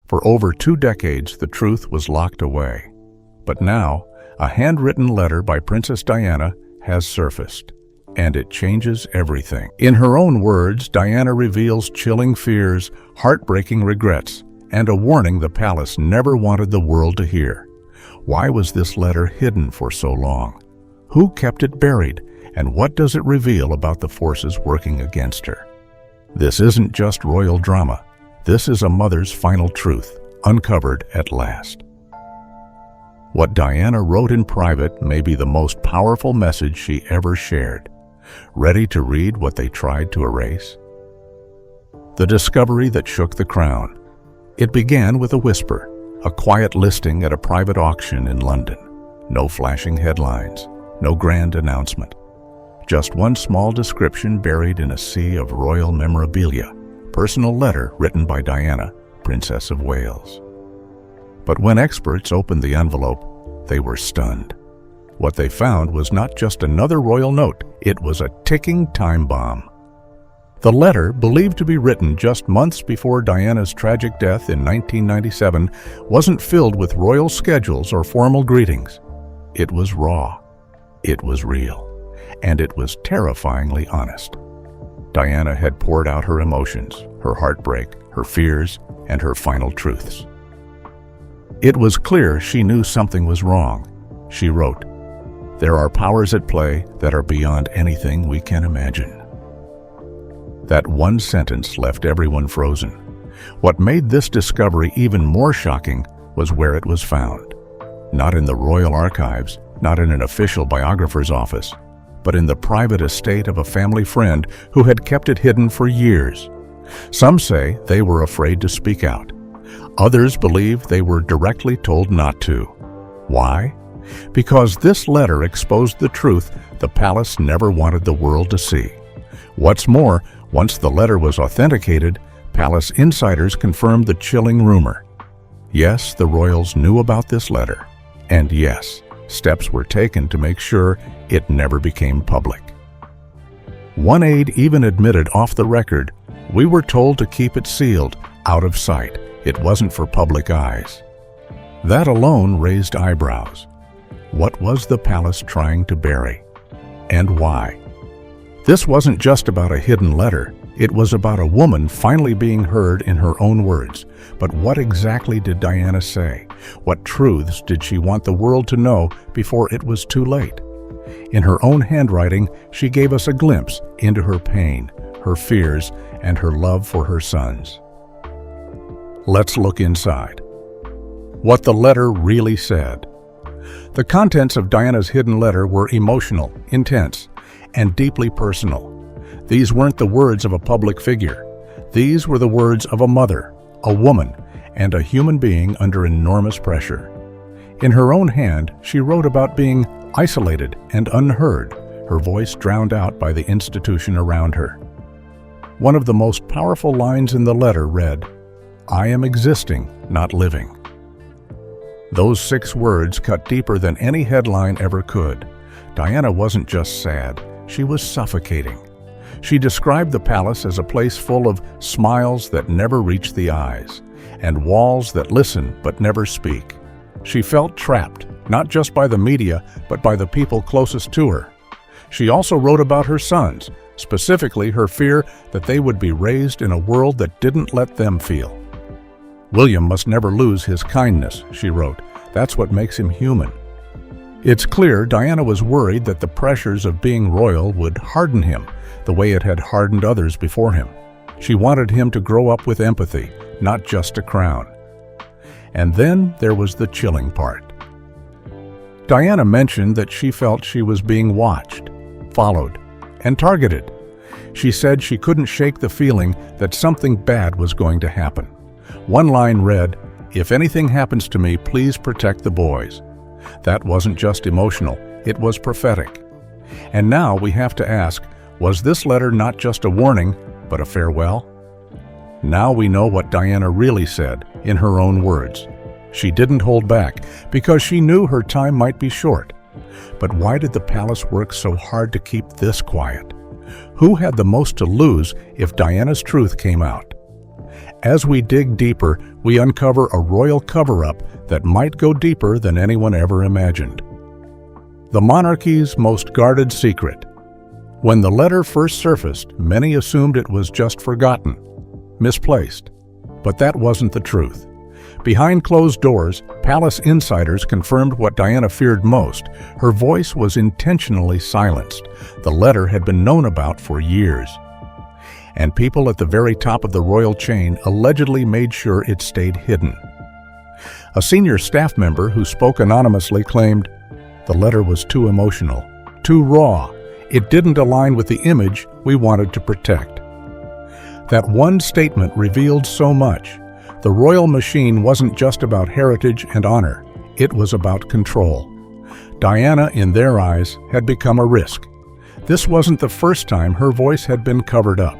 For over 2 decades, the truth was locked away. But now, a handwritten letter by Princess Diana has surfaced, and it changes everything. In her own words, Diana reveals chilling fears, heartbreaking regrets, and a warning the palace never wanted the world to hear. Why was this letter hidden for so long? Who kept it buried, and what does it reveal about the forces working against her? This isn't just royal drama. This is a mother's final truth, uncovered at last. What Diana wrote in private may be the most powerful message she ever shared. Ready to read what they tried to erase? The discovery that shook the crown. It began with a whisper, a quiet listing at a private auction in London. No flashing headlines, no grand announcement. Just one small description buried in a sea of royal memorabilia. Personal letter written by Diana, Princess of Wales. But when experts opened the envelope, they were stunned. What they found was not just another royal note, it was a ticking time bomb. The letter, believed to be written just months before Diana's tragic death in 1997, wasn't filled with royal schedules or formal greetings. It was raw, it was real, and it was terrifyingly honest. Diana had poured out her emotions, her heartbreak, her fears, and her final truths. It was clear she knew something was wrong. She wrote, "There are powers at play that are beyond anything we can imagine." That one sentence left everyone frozen. What made this discovery even more shocking was where it was found. Not in the royal archives, not in an official biographer's office, but in the private estate of a family friend who had kept it hidden for years. Some say they were afraid to speak out. Others believe they were directly told not to. Why? Because this letter exposed the truth the palace never wanted the world to see. What's more, once the letter was authenticated, palace insiders confirmed the chilling rumor. Yes, the royals knew about this letter. And yes, steps were taken to make sure it never became public. One aide even admitted off the record, "We were told to keep it sealed, out of sight. It wasn't for public eyes." That alone raised eyebrows. What was the palace trying to bury? And why? This wasn't just about a hidden letter. It was about a woman finally being heard in her own words. But what exactly did Diana say? What truths did she want the world to know before it was too late? In her own handwriting, she gave us a glimpse into her pain, her fears, and her love for her sons. Let's look inside. What the letter really said. The contents of Diana's hidden letter were emotional, intense, and deeply personal. These weren't the words of a public figure. These were the words of a mother, a woman, and a human being under enormous pressure. In her own hand, she wrote about being isolated and unheard, her voice drowned out by the institution around her. One of the most powerful lines in the letter read, "I am existing, not living." Those 6 words cut deeper than any headline ever could. Diana wasn't just sad, she was suffocating. She described the palace as a place full of smiles that never reach the eyes, and walls that listen but never speak. She felt trapped, not just by the media, but by the people closest to her. She also wrote about her sons, specifically her fear that they would be raised in a world that didn't let them feel. "William must never lose his kindness," she wrote. "That's what makes him human." It's clear Diana was worried that the pressures of being royal would harden him, the way it had hardened others before him. She wanted him to grow up with empathy, not just a crown. And then there was the chilling part. Diana mentioned that she felt she was being watched, followed, and targeted. She said she couldn't shake the feeling that something bad was going to happen. One line read, "If anything happens to me, please protect the boys." That wasn't just emotional, it was prophetic. And now we have to ask, was this letter not just a warning, but a farewell? Now we know what Diana really said, in her own words. She didn't hold back, because she knew her time might be short. But why did the palace work so hard to keep this quiet? Who had the most to lose if Diana's truth came out? As we dig deeper, we uncover a royal cover-up that might go deeper than anyone ever imagined. The monarchy's most guarded secret. When the letter first surfaced, many assumed it was just forgotten, misplaced. But that wasn't the truth. Behind closed doors, palace insiders confirmed what Diana feared most. Her voice was intentionally silenced. The letter had been known about for years. And people at the very top of the royal chain allegedly made sure it stayed hidden. A senior staff member who spoke anonymously claimed, "The letter was too emotional, too raw. It didn't align with the image we wanted to protect." That one statement revealed so much. The royal machine wasn't just about heritage and honor. It was about control. Diana, in their eyes, had become a risk. This wasn't the first time her voice had been covered up.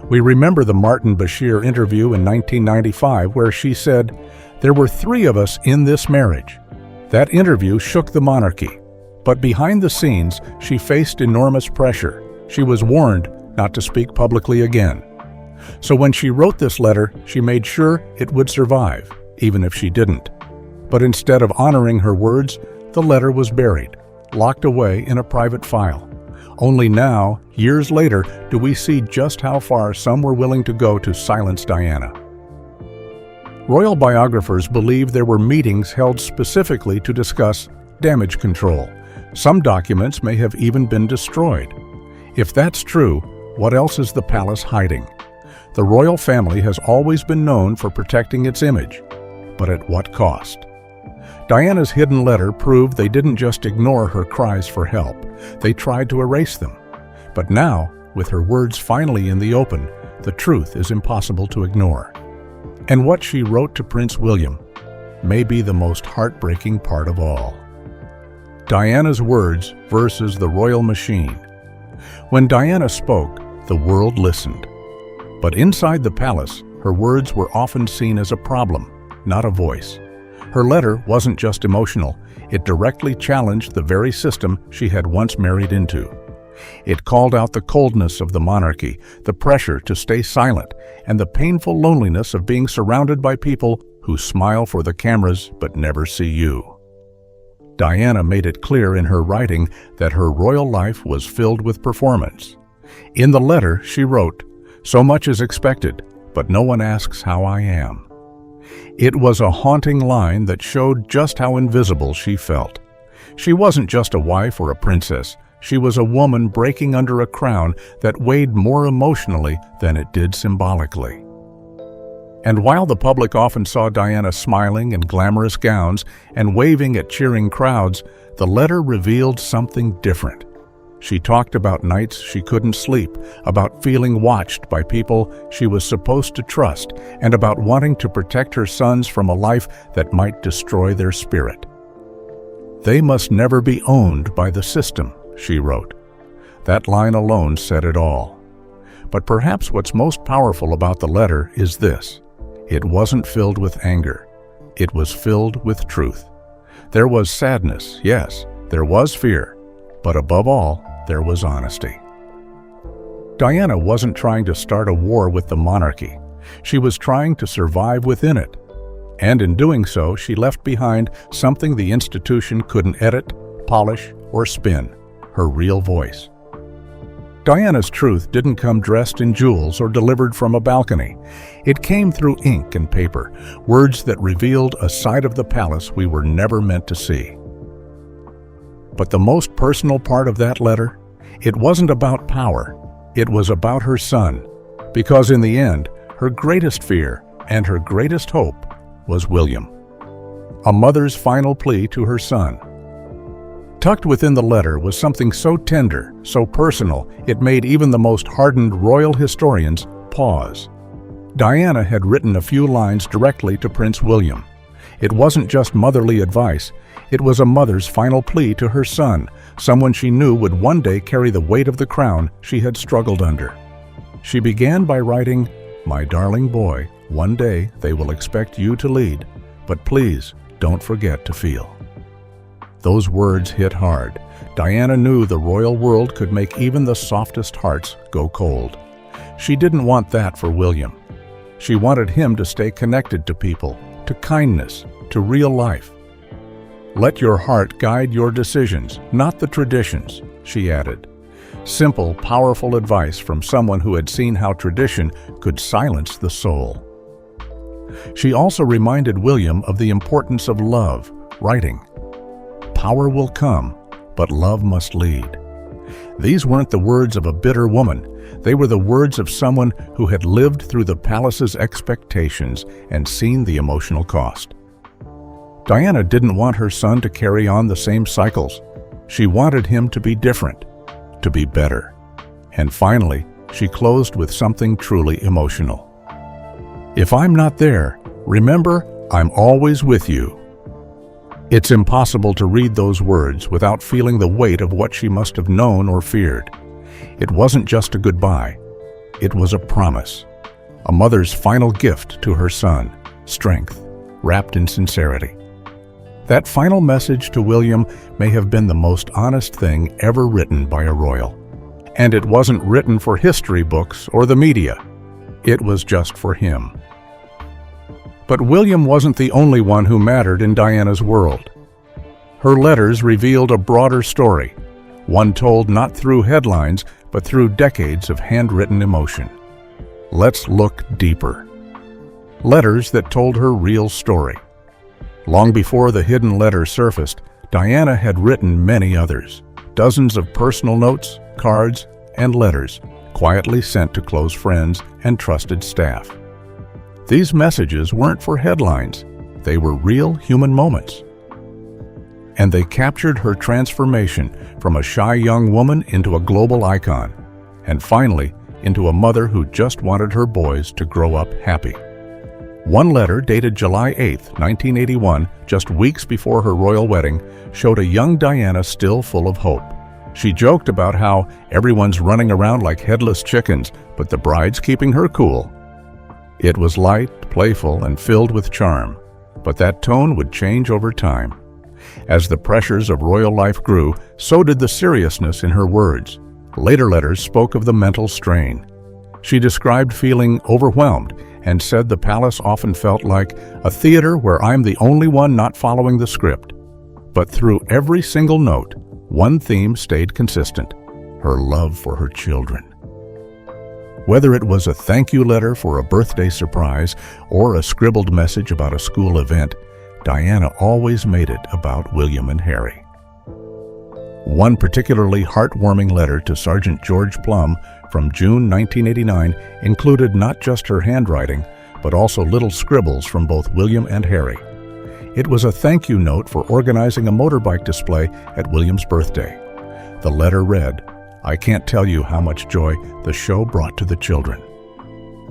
We remember the Martin Bashir interview in 1995 where she said, "There were 3 of us in this marriage." That interview shook the monarchy. But behind the scenes, she faced enormous pressure. She was warned not to speak publicly again. So when she wrote this letter, she made sure it would survive, even if she didn't. But instead of honoring her words, the letter was buried, locked away in a private file. Only now, years later, do we see just how far some were willing to go to silence Diana. Royal biographers believe there were meetings held specifically to discuss damage control. Some documents may have even been destroyed. If that's true, what else is the palace hiding? The royal family has always been known for protecting its image, but at what cost? Diana's hidden letter proved they didn't just ignore her cries for help, they tried to erase them. But now, with her words finally in the open, the truth is impossible to ignore. And what she wrote to Prince William may be the most heartbreaking part of all. Diana's words versus the royal machine. When Diana spoke, the world listened. But inside the palace, her words were often seen as a problem, not a voice. Her letter wasn't just emotional, it directly challenged the very system she had once married into. It called out the coldness of the monarchy, the pressure to stay silent, and the painful loneliness of being surrounded by people who smile for the cameras but never see you. Diana made it clear in her writing that her royal life was filled with performance. In the letter, she wrote, "So much is expected, but no one asks how I am." It was a haunting line that showed just how invisible she felt. She wasn't just a wife or a princess. She was a woman breaking under a crown that weighed more emotionally than it did symbolically. And while the public often saw Diana smiling in glamorous gowns and waving at cheering crowds, the letter revealed something different. She talked about nights she couldn't sleep, about feeling watched by people she was supposed to trust, and about wanting to protect her sons from a life that might destroy their spirit. "They must never be owned by the system," she wrote. That line alone said it all. But perhaps what's most powerful about the letter is this. It wasn't filled with anger. It was filled with truth. There was sadness, yes, there was fear, but above all, there was honesty. Diana wasn't trying to start a war with the monarchy. She was trying to survive within it. And in doing so, she left behind something the institution couldn't edit, polish, or spin, her real voice. Diana's truth didn't come dressed in jewels or delivered from a balcony. It came through ink and paper, words that revealed a side of the palace we were never meant to see. But the most personal part of that letter, it wasn't about power. It was about her son, because in the end, her greatest fear and her greatest hope was William. A mother's final plea to her son. Tucked within the letter was something so tender, so personal, it made even the most hardened royal historians pause. Diana had written a few lines directly to Prince William. It wasn't just motherly advice, it was a mother's final plea to her son, someone she knew would one day carry the weight of the crown she had struggled under. She began by writing, "My darling boy, one day they will expect you to lead, but please don't forget to feel." Those words hit hard. Diana knew the royal world could make even the softest hearts go cold. She didn't want that for William. She wanted him to stay connected to people, to kindness, to real life. "Let your heart guide your decisions, not the traditions," she added. Simple, powerful advice from someone who had seen how tradition could silence the soul. She also reminded William of the importance of love, writing, "Power will come, but love must lead." These weren't the words of a bitter woman. They were the words of someone who had lived through the palace's expectations and seen the emotional cost. Diana didn't want her son to carry on the same cycles. She wanted him to be different, to be better. And finally, she closed with something truly emotional. "If I'm not there, remember, I'm always with you." It's impossible to read those words without feeling the weight of what she must have known or feared. It wasn't just a goodbye. It was a promise, a mother's final gift to her son, strength, wrapped in sincerity. That final message to William may have been the most honest thing ever written by a royal. And it wasn't written for history books or the media. It was just for him. But William wasn't the only one who mattered in Diana's world. Her letters revealed a broader story, one told not through headlines, but through decades of handwritten emotion. Let's look deeper. Letters that told her real story. Long before the hidden letter surfaced, Diana had written many others, dozens of personal notes, cards, and letters, quietly sent to close friends and trusted staff. These messages weren't for headlines, they were real human moments. And they captured her transformation from a shy young woman into a global icon, and finally, into a mother who just wanted her boys to grow up happy. One letter dated July 8, 1981, just weeks before her royal wedding, showed a young Diana still full of hope. She joked about how everyone's running around like headless chickens, but the bride's keeping her cool. It was light, playful, and filled with charm, but that tone would change over time. As the pressures of royal life grew, so did the seriousness in her words. Later letters spoke of the mental strain. She described feeling overwhelmed and said the palace often felt like a theater where I'm the only one not following the script. But through every single note, one theme stayed consistent: her love for her children. Whether it was a thank you letter for a birthday surprise or a scribbled message about a school event, Diana always made it about William and Harry. One particularly heartwarming letter to Sergeant George Plum from June 1989 included not just her handwriting, but also little scribbles from both William and Harry. It was a thank you note for organizing a motorbike display at William's birthday. The letter read, "I can't tell you how much joy the show brought to the children."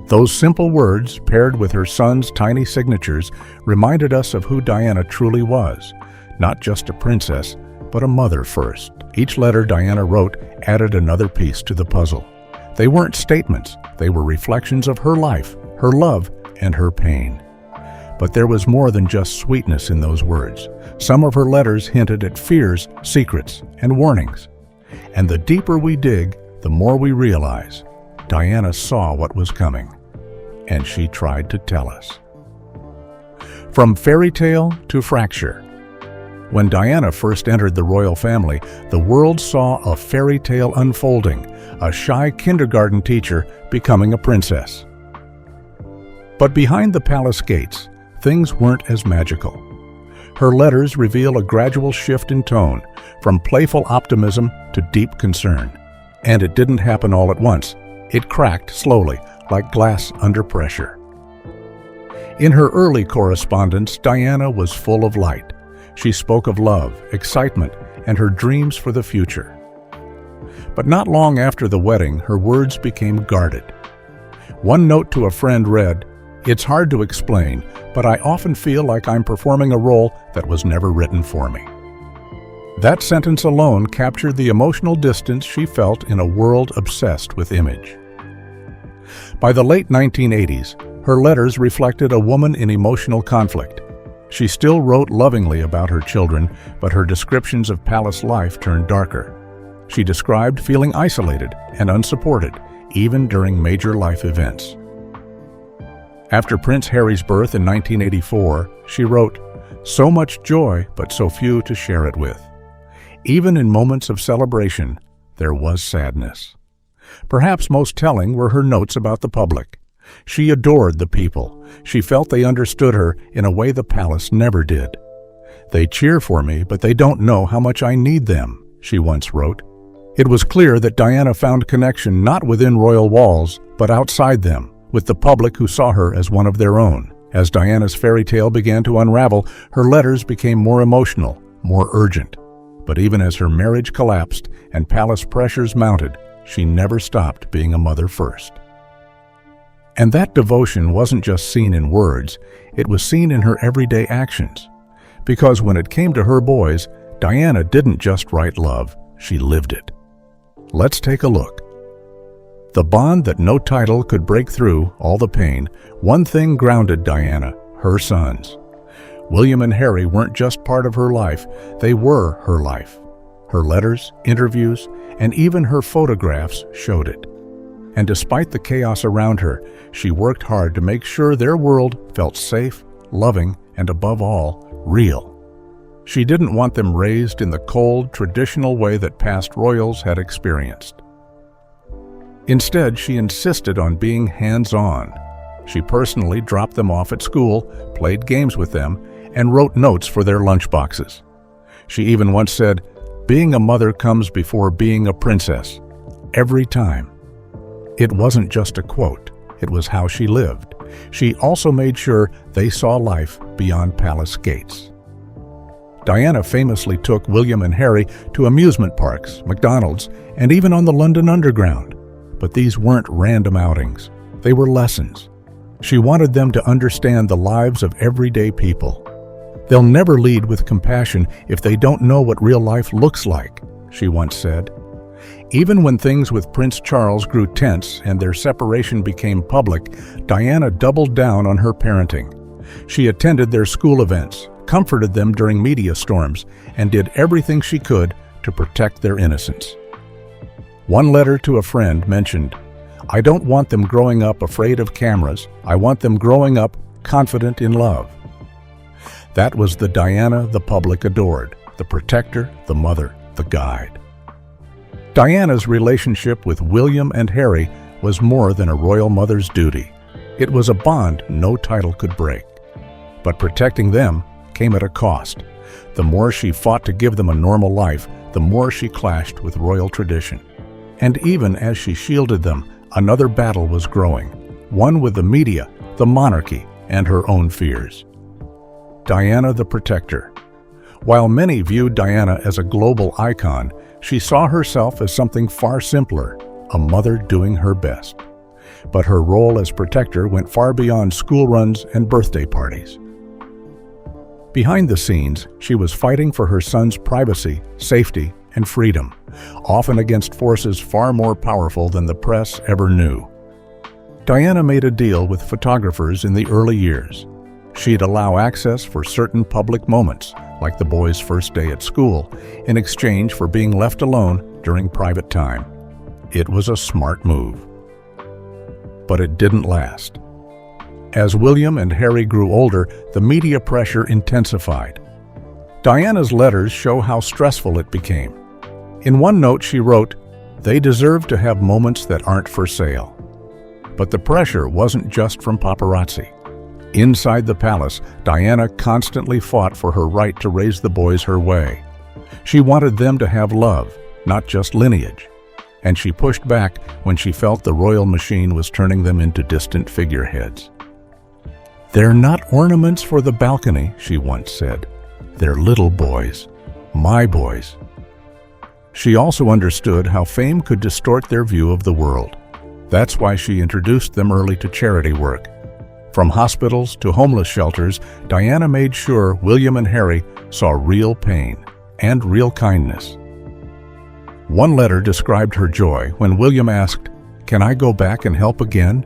Those simple words, paired with her son's tiny signatures, reminded us of who Diana truly was, not just a princess, but a mother first. Each letter Diana wrote added another piece to the puzzle. They weren't statements, they were reflections of her life, her love, and her pain. But there was more than just sweetness in those words. Some of her letters hinted at fears, secrets, and warnings. And the deeper we dig, the more we realize Diana saw what was coming, and she tried to tell us. From fairy tale to fracture. When Diana first entered the royal family, the world saw a fairy tale unfolding, a shy kindergarten teacher becoming a princess. But behind the palace gates, things weren't as magical. Her letters reveal a gradual shift in tone, from playful optimism to deep concern. And it didn't happen all at once. It cracked slowly, like glass under pressure. In her early correspondence, Diana was full of light. She spoke of love, excitement, and her dreams for the future. But not long after the wedding, her words became guarded. One note to a friend read, "It's hard to explain, but I often feel like I'm performing a role that was never written for me." That sentence alone captured the emotional distance she felt in a world obsessed with image. By the late 1980s, her letters reflected a woman in emotional conflict. She still wrote lovingly about her children, but her descriptions of palace life turned darker. She described feeling isolated and unsupported, even during major life events. After Prince Harry's birth in 1984, she wrote, "So much joy, but so few to share it with." Even in moments of celebration, there was sadness. Perhaps most telling were her notes about the public. She adored the people. She felt they understood her in a way the palace never did. "They cheer for me, but they don't know how much I need them," she once wrote. It was clear that Diana found connection not within royal walls, but outside them, with the public who saw her as one of their own. As Diana's fairy tale began to unravel, her letters became more emotional, more urgent. But even as her marriage collapsed and palace pressures mounted, she never stopped being a mother first. And that devotion wasn't just seen in words, it was seen in her everyday actions. Because when it came to her boys, Diana didn't just write love, she lived it. Let's take a look. The bond that no title could break through all the pain, one thing grounded Diana, her sons. William and Harry weren't just part of her life, they were her life. Her letters, interviews, and even her photographs showed it. And despite the chaos around her, she worked hard to make sure their world felt safe, loving, and above all, real. She didn't want them raised in the cold, traditional way that past royals had experienced. Instead, she insisted on being hands-on. She personally dropped them off at school, played games with them, and wrote notes for their lunchboxes. She even once said, "Being a mother comes before being a princess." Every time. It wasn't just a quote, it was how she lived. She also made sure they saw life beyond palace gates. Diana famously took William and Harry to amusement parks, McDonald's, and even on the London Underground. But these weren't random outings. They were lessons. She wanted them to understand the lives of everyday people. "They'll never lead with compassion if they don't know what real life looks like," she once said. Even when things with Prince Charles grew tense and their separation became public, Diana doubled down on her parenting. She attended their school events, comforted them during media storms, and did everything she could to protect their innocence. One letter to a friend mentioned, "I don't want them growing up afraid of cameras. I want them growing up confident in love." That was the Diana the public adored, the protector, the mother, the guide. Diana's relationship with William and Harry was more than a royal mother's duty. It was a bond no title could break. But protecting them came at a cost. The more she fought to give them a normal life, the more she clashed with royal tradition. And even as she shielded them, another battle was growing, one with the media, the monarchy, and her own fears. Diana the Protector. While many viewed Diana as a global icon, she saw herself as something far simpler, a mother doing her best. But her role as protector went far beyond school runs and birthday parties. Behind the scenes, she was fighting for her son's privacy, safety, and freedom, often against forces far more powerful than the press ever knew. Diana made a deal with photographers in the early years. She'd allow access for certain public moments, like the boys' first day at school, in exchange for being left alone during private time. It was a smart move. But it didn't last. As William and Harry grew older, the media pressure intensified. Diana's letters show how stressful it became. In one note she wrote, "They deserve to have moments that aren't for sale." But the pressure wasn't just from paparazzi. Inside the palace, Diana constantly fought for her right to raise the boys her way. She wanted them to have love, not just lineage. And she pushed back when she felt the royal machine was turning them into distant figureheads. "They're not ornaments for the balcony," she once said. "They're little boys, my boys." She also understood how fame could distort their view of the world. That's why she introduced them early to charity work. From hospitals to homeless shelters, Diana made sure William and Harry saw real pain and real kindness. One letter described her joy when William asked, "Can I go back and help again?"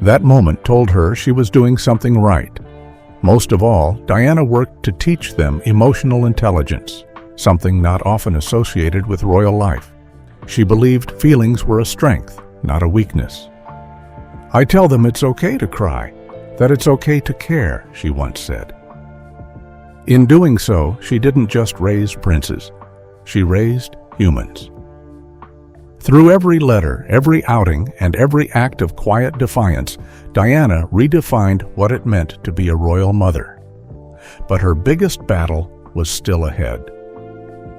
That moment told her she was doing something right. Most of all, Diana worked to teach them emotional intelligence, something not often associated with royal life. She believed feelings were a strength, not a weakness. I tell them it's okay to cry, that it's okay to care, she once said. In doing so, she didn't just raise princes. She raised humans. Through every letter, every outing, and every act of quiet defiance, Diana redefined what it meant to be a royal mother. But her biggest battle was still ahead.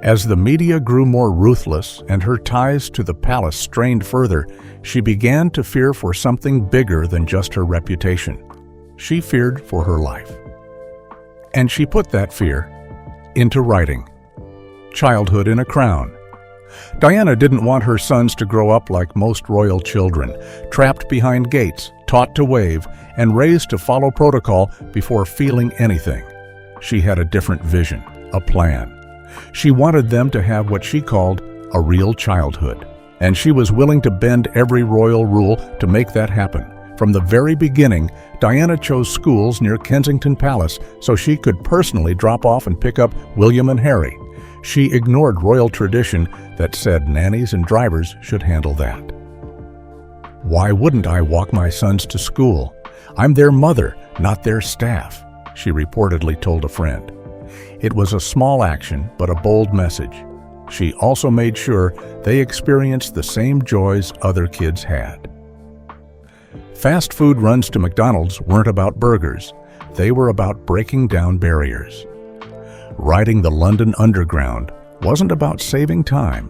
As the media grew more ruthless and her ties to the palace strained further, she began to fear for something bigger than just her reputation. She feared for her life. And she put that fear into writing. Childhood in a Crown. Diana didn't want her sons to grow up like most royal children, trapped behind gates, taught to wave, and raised to follow protocol before feeling anything. She had a different vision, a plan. She wanted them to have what she called a real childhood, and she was willing to bend every royal rule to make that happen. From the very beginning, Diana chose schools near Kensington Palace so she could personally drop off and pick up William and Harry. She ignored royal tradition that said nannies and drivers should handle that. "Why wouldn't I walk my sons to school? I'm their mother, not their staff," she reportedly told a friend. It was a small action, but a bold message. She also made sure they experienced the same joys other kids had. Fast food runs to McDonald's weren't about burgers. They were about breaking down barriers. Riding the London Underground wasn't about saving time.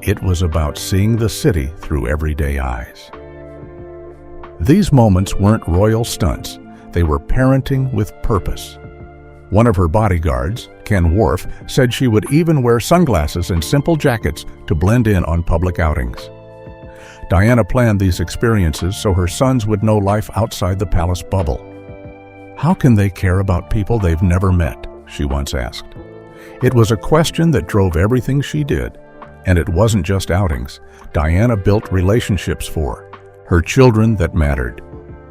It was about seeing the city through everyday eyes. These moments weren't royal stunts. They were parenting with purpose. One of her bodyguards, Ken Worf, said she would even wear sunglasses and simple jackets to blend in on public outings. Diana planned these experiences so her sons would know life outside the palace bubble. "How can they care about people they've never met?" she once asked. It was a question that drove everything she did. And it wasn't just outings. Diana built relationships for her children that mattered.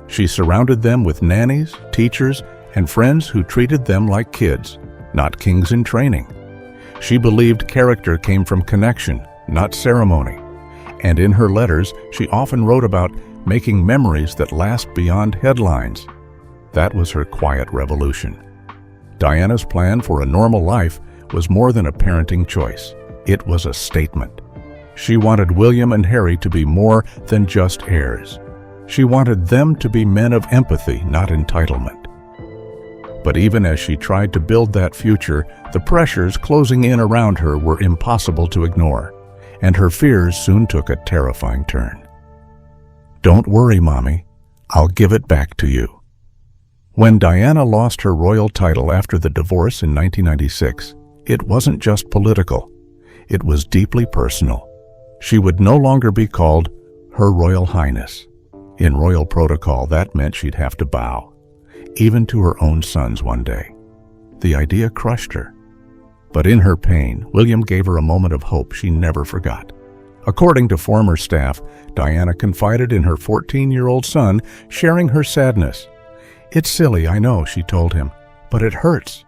She surrounded them with nannies, teachers, and friends who treated them like kids, not kings in training. She believed character came from connection, not ceremony. And in her letters, she often wrote about making memories that last beyond headlines. That was her quiet revolution. Diana's plan for a normal life was more than a parenting choice. It was a statement. She wanted William and Harry to be more than just heirs. She wanted them to be men of empathy, not entitlement. But even as she tried to build that future, the pressures closing in around her were impossible to ignore, and her fears soon took a terrifying turn. "Don't worry, Mommy. I'll give it back to you." When Diana lost her royal title after the divorce in 1996, it wasn't just political. It was deeply personal. She would no longer be called Her Royal Highness. In royal protocol, that meant she'd have to bow, even to her own sons one day. The idea crushed her. But in her pain, William gave her a moment of hope she never forgot. According to former staff, Diana confided in her 14-year-old son, sharing her sadness. "It's silly, I know," she told him, "but it hurts."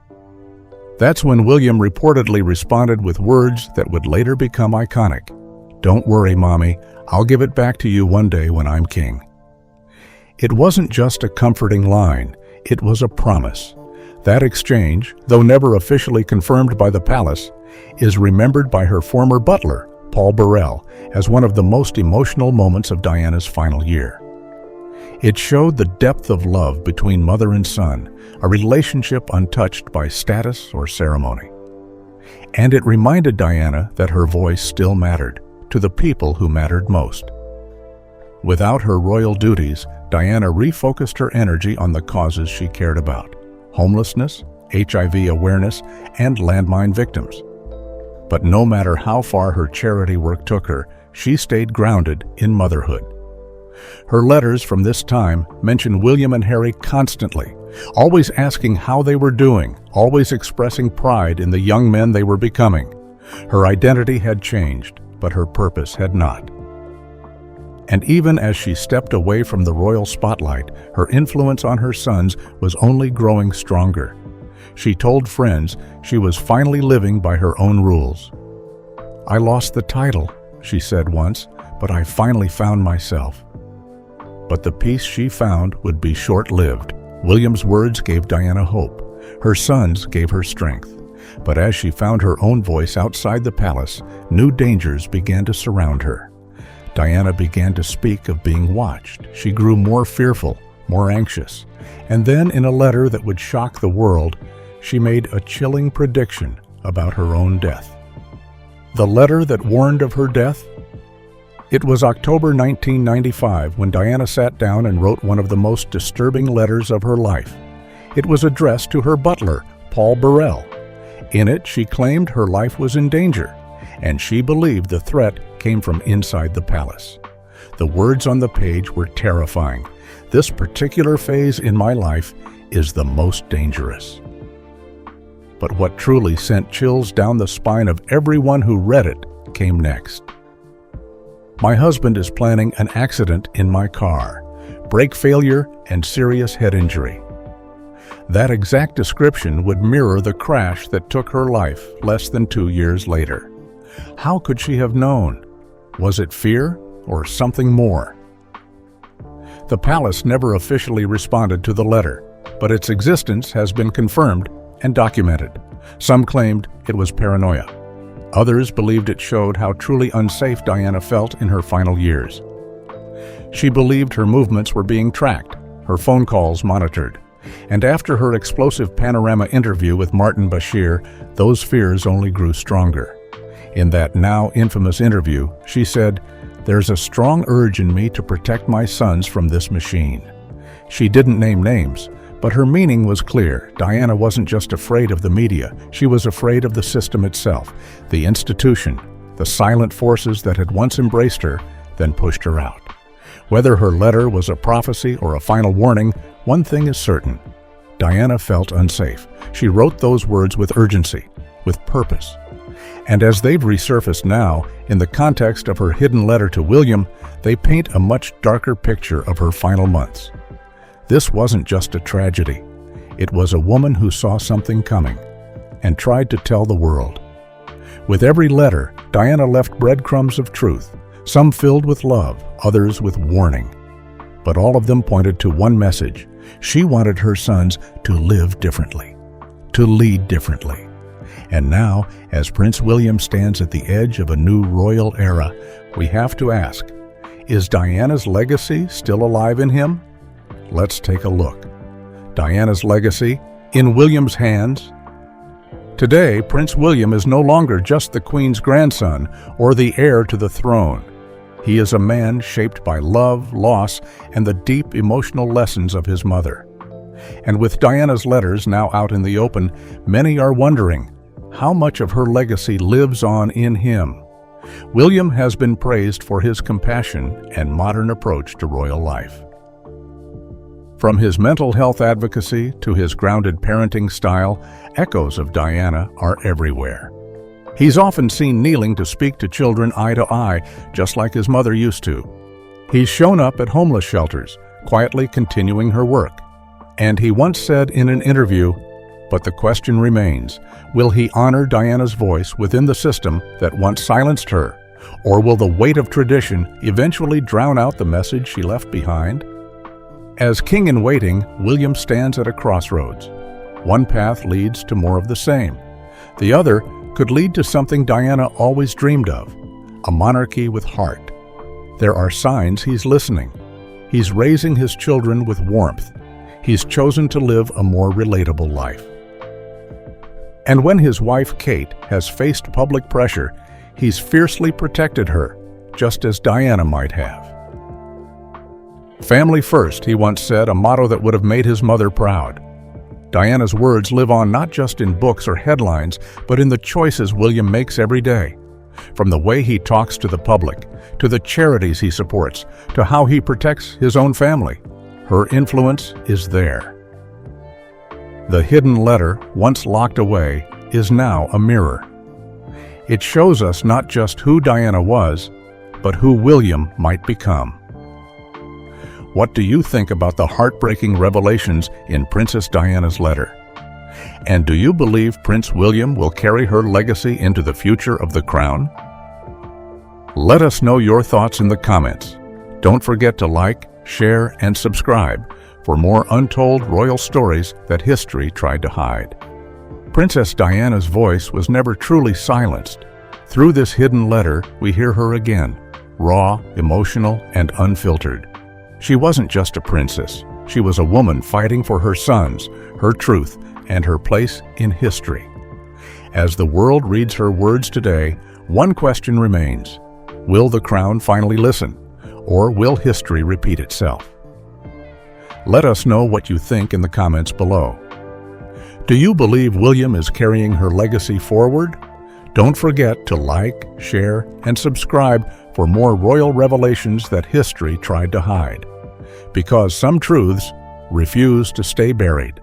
That's when William reportedly responded with words that would later become iconic. "Don't worry, Mommy. I'll give it back to you one day when I'm king." It wasn't just a comforting line. It was a promise. That exchange, though never officially confirmed by the palace, is remembered by her former butler, Paul Burrell, as one of the most emotional moments of Diana's final year. It showed the depth of love between mother and son, a relationship untouched by status or ceremony. And it reminded Diana that her voice still mattered, to the people who mattered most. Without her royal duties, Diana refocused her energy on the causes she cared about: homelessness, HIV awareness, and landmine victims. But no matter how far her charity work took her, she stayed grounded in motherhood. Her letters from this time mention William and Harry constantly, always asking how they were doing, always expressing pride in the young men they were becoming. Her identity had changed, but her purpose had not. And even as she stepped away from the royal spotlight, her influence on her sons was only growing stronger. She told friends she was finally living by her own rules. "I lost the title," she said once, "but I finally found myself." But the peace she found would be short-lived. William's words gave Diana hope. Her sons gave her strength. But as she found her own voice outside the palace, new dangers began to surround her. Diana began to speak of being watched. She grew more fearful, more anxious. And then, in a letter that would shock the world, she made a chilling prediction about her own death. The letter that warned of her death? It was October 1995 when Diana sat down and wrote one of the most disturbing letters of her life. It was addressed to her butler, Paul Burrell. In it, she claimed her life was in danger, and she believed the threat came from inside the palace. The words on the page were terrifying. This particular phase in my life is the most dangerous. But what truly sent chills down the spine of everyone who read it came next. My husband is planning an accident in my car, brake failure and serious head injury. That exact description would mirror the crash that took her life less than 2 years later. How could she have known? Was it fear or something more? The palace never officially responded to the letter, but its existence has been confirmed and documented. Some claimed it was paranoia. Others believed it showed how truly unsafe Diana felt in her final years. She believed her movements were being tracked, her phone calls monitored. And after her explosive Panorama interview with Martin Bashir, those fears only grew stronger. In that now infamous interview, she said, "There's a strong urge in me to protect my sons from this machine." She didn't name names, but her meaning was clear. Diana wasn't just afraid of the media, she was afraid of the system itself, the institution, the silent forces that had once embraced her, then pushed her out. Whether her letter was a prophecy or a final warning, one thing is certain. Diana felt unsafe. She wrote those words with urgency, with purpose. And as they've resurfaced now, in the context of her hidden letter to William, they paint a much darker picture of her final months. This wasn't just a tragedy. It was a woman who saw something coming and tried to tell the world. With every letter, Diana left breadcrumbs of truth, some filled with love, others with warning. But all of them pointed to one message. She wanted her sons to live differently, to lead differently. And now, as Prince William stands at the edge of a new royal era, we have to ask, is Diana's legacy still alive in him? Let's take a look. Diana's legacy in William's hands. Today, Prince William is no longer just the Queen's grandson or the heir to the throne. He is a man shaped by love, loss, and the deep emotional lessons of his mother. And with Diana's letters now out in the open, many are wondering how much of her legacy lives on in him. William has been praised for his compassion and modern approach to royal life. From his mental health advocacy to his grounded parenting style, echoes of Diana are everywhere. He's often seen kneeling to speak to children eye to eye, just like his mother used to. He's shown up at homeless shelters, quietly continuing her work. And he once said in an interview, but the question remains, will he honor Diana's voice within the system that once silenced her? Or will the weight of tradition eventually drown out the message she left behind? As king in waiting, William stands at a crossroads. One path leads to more of the same. The other could lead to something Diana always dreamed of, a monarchy with heart. There are signs he's listening. He's raising his children with warmth. He's chosen to live a more relatable life. And when his wife, Kate, has faced public pressure, he's fiercely protected her, just as Diana might have. Family first, he once said, a motto that would have made his mother proud. Diana's words live on not just in books or headlines, but in the choices William makes every day. From the way he talks to the public, to the charities he supports, to how he protects his own family, her influence is there. The hidden letter, once locked away, is now a mirror. It shows us not just who Diana was, but who William might become. What do you think about the heartbreaking revelations in Princess Diana's letter? And do you believe Prince William will carry her legacy into the future of the crown? Let us know your thoughts in the comments. Don't forget to like, share, and subscribe for more untold royal stories that history tried to hide. Princess Diana's voice was never truly silenced. Through this hidden letter, we hear her again, raw, emotional, and unfiltered. She wasn't just a princess. She was a woman fighting for her sons, her truth, and her place in history. As the world reads her words today, one question remains. Will the crown finally listen, or will history repeat itself? Let us know what you think in the comments below. Do you believe William is carrying her legacy forward? Don't forget to like, share, and subscribe for more royal revelations that history tried to hide. Because some truths refuse to stay buried.